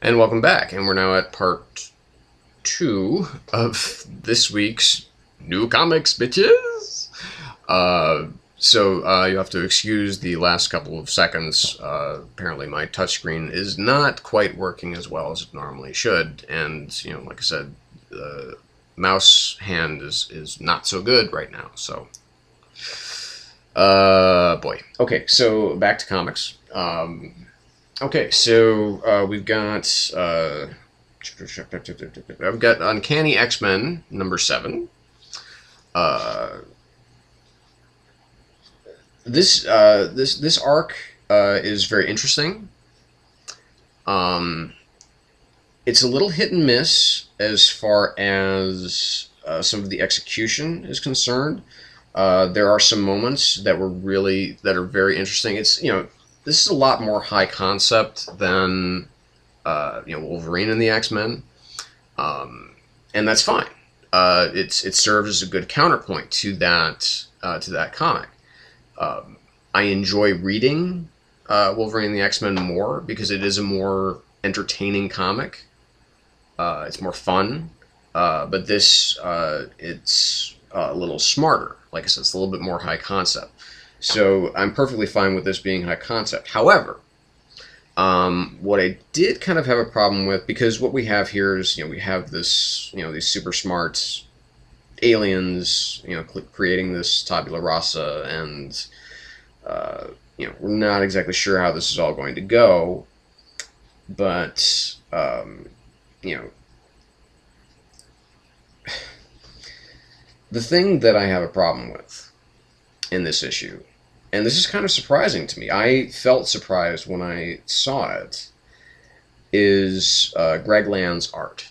And welcome back, and we're now at part 2 of this week's new comics, bitches! You have to excuse the last couple of seconds. Apparently my touchscreen is not quite working as well as it normally should, and, like I said, the mouse hand is not so good right now, so... boy. Okay, so back to comics. Okay, so we've got I've got Uncanny X-Men number 7. This arc is very interesting. It's a little hit and miss as far as some of the execution is concerned. There are some moments that are very interesting. This is a lot more high concept than Wolverine and the X-Men, and that's fine. It serves as a good counterpoint to that comic. I enjoy reading Wolverine and the X-Men more because it is a more entertaining comic. It's more fun, but this it's a little smarter. Like I said, it's a little bit more high concept. So I'm perfectly fine with this being high concept. However, what I did kind of have a problem with, because what we have here is, we have this, these super smart aliens, creating this tabula rasa, and, we're not exactly sure how this is all going to go, but, the thing that I have a problem with in this issue, and this is kind of surprising to me, I felt surprised when I saw it, is Greg Land's art.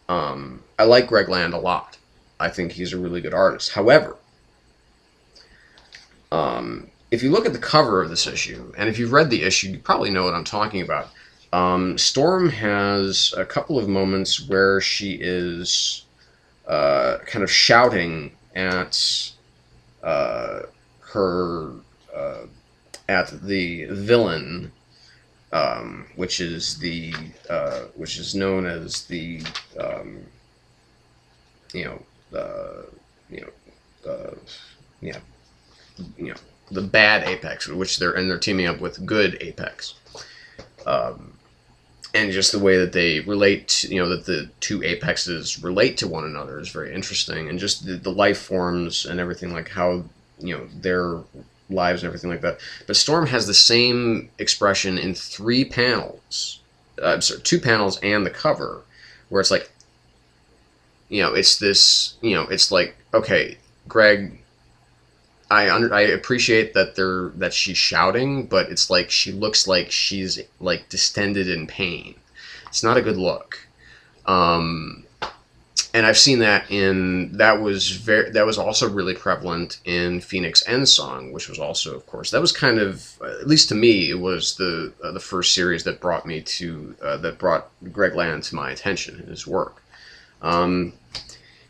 I like Greg Land a lot. I think he's a really good artist. However, if you look at the cover of this issue, and if you've read the issue, you probably know what I'm talking about. Storm has a couple of moments where she is kind of shouting at at the villain, which is known as the the bad Apex, which they're teaming up with good Apex, and just the way that they relate, that the two Apexes relate to one another is very interesting, and just the life forms and everything, like how their lives and everything like that. But Storm has the same expression in 3 panels, 2 panels and the cover, where it's like, it's this, it's like, okay, Greg, I appreciate that she's shouting, but it's like she looks like she's like distended in pain. It's not a good look. And I've seen that that was also really prevalent in Phoenix Endsong, which was also, of course, that was kind of, at least to me, it was the first series that brought Greg Land to my attention in his work.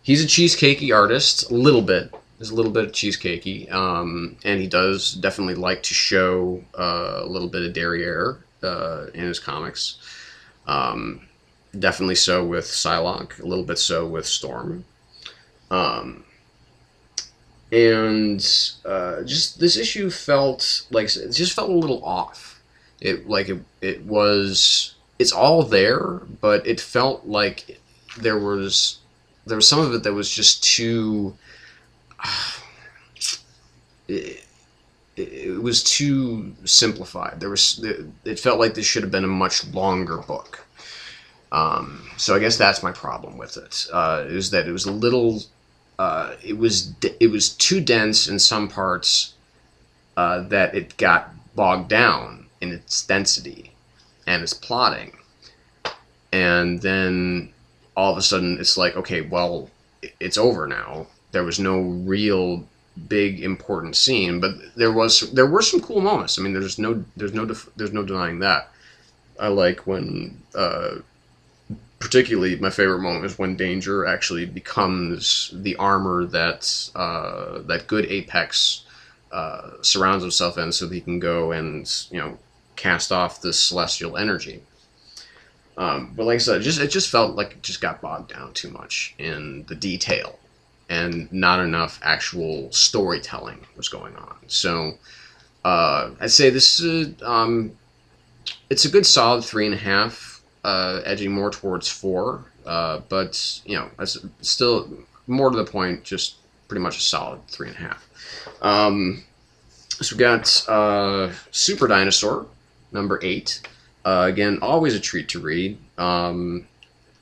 He's a cheesecakey artist, a little bit. There's a little bit of cheesecakey, and he does definitely like to show a little bit of derriere in his comics. Definitely so with Psylocke, a little bit so with Storm. And just this issue felt like it just felt a little off. It's all there, but it felt like there was some of it that was just too. It was too simplified. It felt like this should have been a much longer book. So I guess that's my problem with it. Is that it was a little, it was too dense in some parts, that it got bogged down in its density and its plotting, and then all of a sudden it's like, okay, well, it's over now. There was no real big important scene, but there were some cool moments. I mean, there's no denying that. I like when, particularly my favorite moment is when Danger actually becomes the armor that good Apex surrounds himself in, so that he can go and cast off this celestial energy. But like I said, it just felt like it just got bogged down too much in the detail, and not enough actual storytelling was going on. So I'd say this it's a good solid 3.5, edging more towards 4. But it's still more to the point, just pretty much a solid 3.5. So we got Super Dinosaur, number 8. Again, always a treat to read.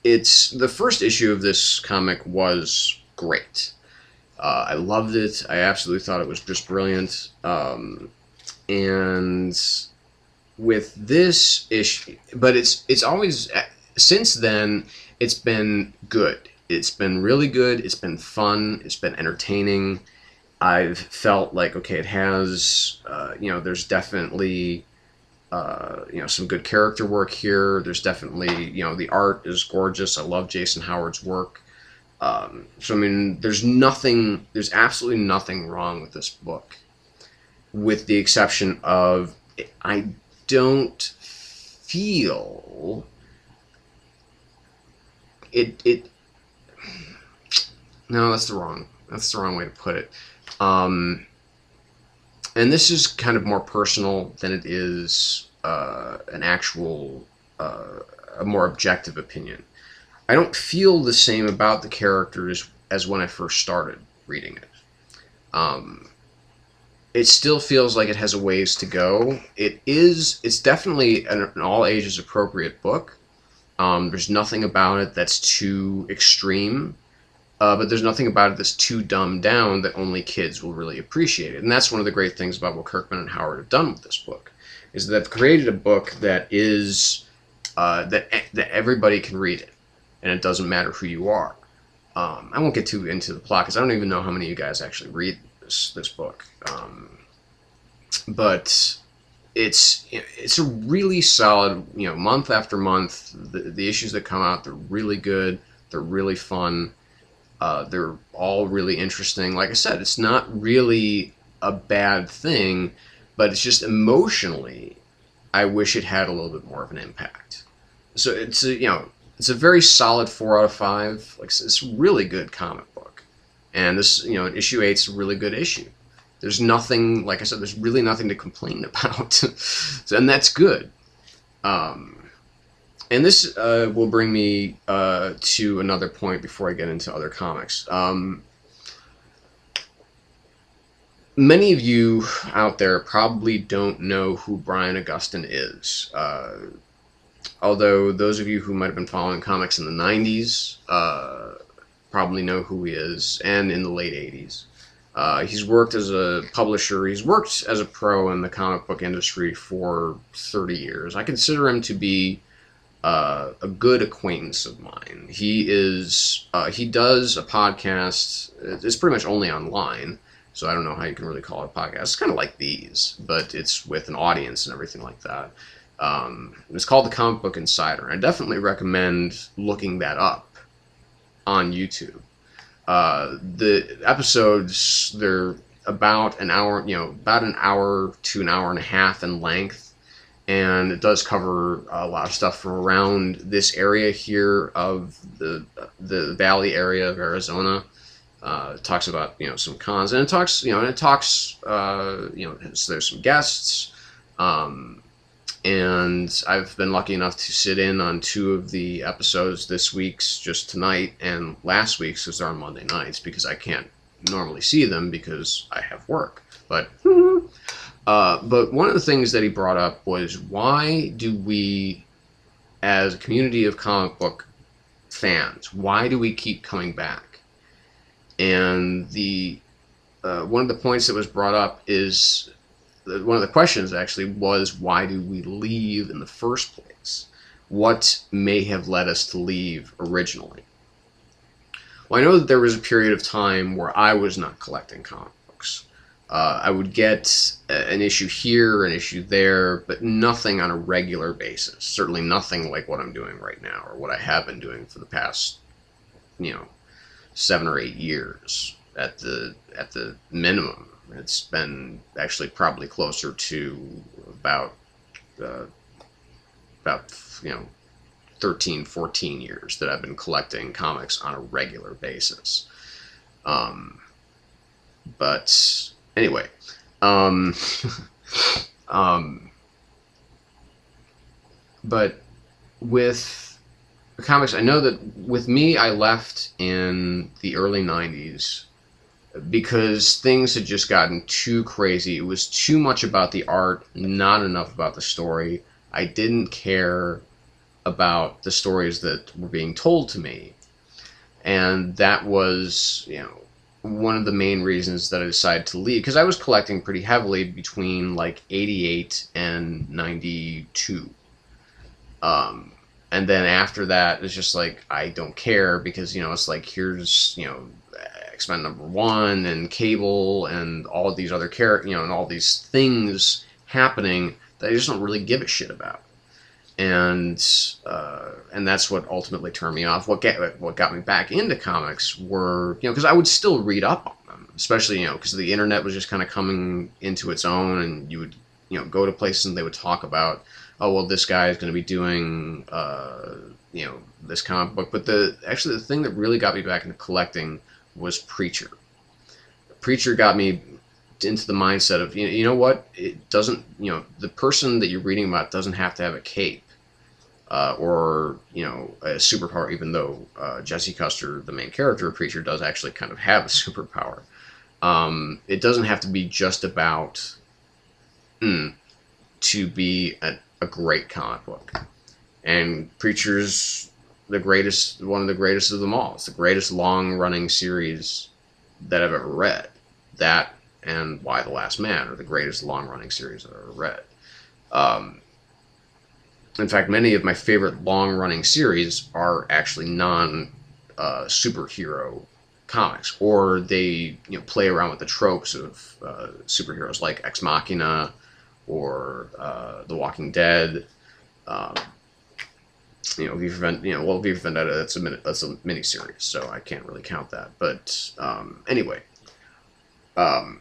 It's the first issue of this comic was great. I loved it. I absolutely thought it was just brilliant. And with this issue, but it's always, since then, it's been good. It's been really good. It's been fun. It's been entertaining. I've felt like, okay, it has, there's definitely, some good character work here. There's definitely, the art is gorgeous. I love Jason Howard's work. So, I mean, there's absolutely nothing wrong with this book, with the exception of, I don't feel it. No, that's the wrong way to put it. And this is kind of more personal than it is an actual, a more objective opinion. I don't feel the same about the characters as when I first started reading it. It still feels like it has a ways to go. It's definitely an all ages appropriate book. There's nothing about it that's too extreme. But there's nothing about it that's too dumbed down that only kids will really appreciate it. And that's one of the great things about what Kirkman and Howard have done with this book, is that they've created a book that is that everybody can read it, and it doesn't matter who you are. I won't get too into the plot because I don't even know how many of you guys actually read this book. But it's a really solid, month after month. The issues that come out, they're really good. They're really fun. They're all really interesting. Like I said, it's not really a bad thing, but it's just emotionally, I wish it had a little bit more of an impact. So it's a very solid 4 out of 5. Like, it's a really good comic book, and this issue 8 is a really good issue. There's nothing, like I said, there's really nothing to complain about, and that's good. And this will bring me to another point before I get into other comics. Many of you out there probably don't know who Brian Augustyn is. Although those of you who might have been following comics in the 90s probably know who he is, and in the late 80s. He's worked as a publisher. He's worked as a pro in the comic book industry for 30 years. I consider him to be a good acquaintance of mine. He does a podcast. It's pretty much only online, so I don't know how you can really call it a podcast. It's kind of like these, but it's with an audience and everything like that. It's called The Comic Book Insider. I definitely recommend looking that up on YouTube. The episodes, they're about an hour, about an hour to an hour and a half in length. And it does cover a lot of stuff from around this area here of the valley area of Arizona. It talks about some cons, and it talks there's some guests, and I've been lucky enough to sit in on 2 of the episodes this week's, just tonight, and last week's, because they're on Monday nights, because I can't normally see them because I have work. But one of the things that he brought up was, why do we, as a community of comic book fans, why do we keep coming back? And the one of the points that was brought up is, one of the questions actually was, why do we leave in the first place? What may have led us to leave originally? Well, I know that there was a period of time where I was not collecting comic books. I would get an issue here, an issue there, but nothing on a regular basis. Certainly nothing like what I'm doing right now, or what I have been doing for the past, 7 or 8 years at the minimum. It's been actually probably closer to about 13, 14 years that I've been collecting comics on a regular basis. But anyway, um, um, but with comics, I know that with me, I left in the early 90s because things had just gotten too crazy. It was too much about the art, not enough about the story. I didn't care about the stories that were being told to me. And that was, one of the main reasons that I decided to leave, because I was collecting pretty heavily between like 88 and 92. And then after that, it's just like, I don't care, because, it's like, here's, X-Men #1 and Cable and all of these other characters, and all these things happening that I just don't really give a shit about. And that's what ultimately turned me off. What got me back into comics were, because I would still read up on them, especially, because the internet was just kind of coming into its own, and you would, go to places and they would talk about, oh, well, this guy is going to be doing, this comic book. But actually the thing that really got me back into collecting was Preacher. Preacher got me into the mindset of, you know what, it doesn't, the person that you're reading about doesn't have to have a cape. Or a superpower, even though Jesse Custer, the main character of Preacher, does actually kind of have a superpower. It doesn't have to be just about to be a great comic book. And Preacher's one of the greatest of them all. It's the greatest long-running series that I've ever read. That and Why the Last Man are the greatest long-running series I've ever read. In fact, many of my favorite long-running series are actually non-superhero comics, or they play around with the tropes of superheroes, like Ex Machina or The Walking Dead. V for Vendetta, that's a miniseries, so I can't really count that. But anyway, but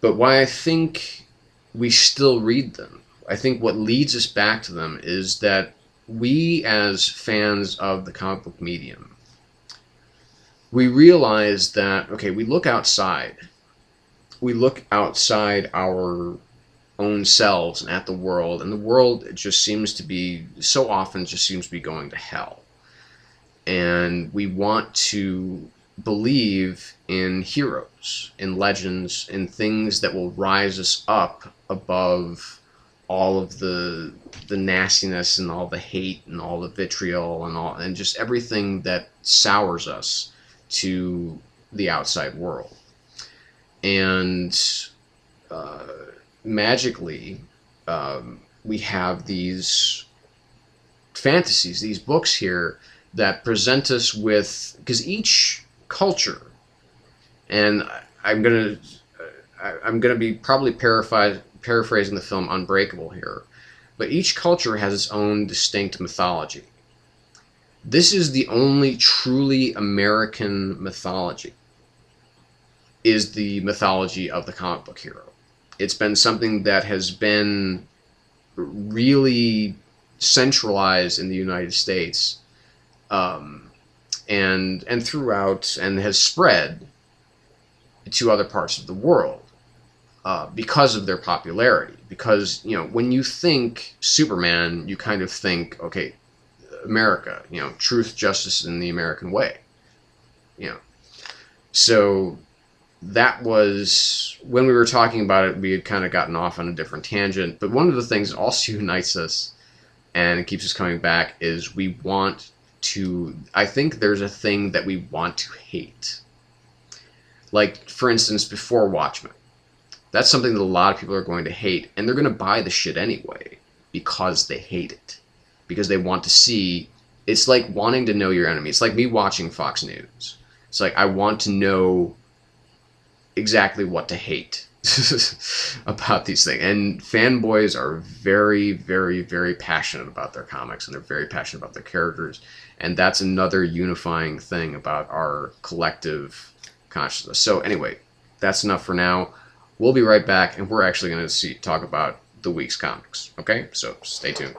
why I think we still read them, I think what leads us back to them is that we, as fans of the comic book medium, we realize that, okay, we look outside our own selves and at the world, and the world so often seems to be going to hell. And we want to believe in heroes, in legends, in things that will rise us up above all of the nastiness and all the hate and all the vitriol and just everything that sours us to the outside world. And magically, we have these fantasies, these books here that present us with, because each culture, and I'm gonna be probably paraphrasing the film Unbreakable here, but each culture has its own distinct mythology. This is the only truly American mythology, is the mythology of the comic book hero. It's been something that has been really centralized in the United States, and throughout, and has spread to other parts of the world. Because of their popularity. Because, when you think Superman, you kind of think, okay, America, truth, justice, and the American way. So that was, when we were talking about it, we had kind of gotten off on a different tangent. But one of the things that also unites us, and it keeps us coming back, is we want to, I think there's a thing that we want to hate. Like, for instance, before Watchmen. That's something that a lot of people are going to hate, and they're going to buy the shit anyway because they hate it. Because they want to see, it's like wanting to know your enemy. It's like me watching Fox News. It's like, I want to know exactly what to hate about these things. And fanboys are very, very, very passionate about their comics, and they're very passionate about their characters. And that's another unifying thing about our collective consciousness. So anyway, that's enough for now. We'll be right back, and we're actually going to talk about the week's comics. Okay? So stay tuned.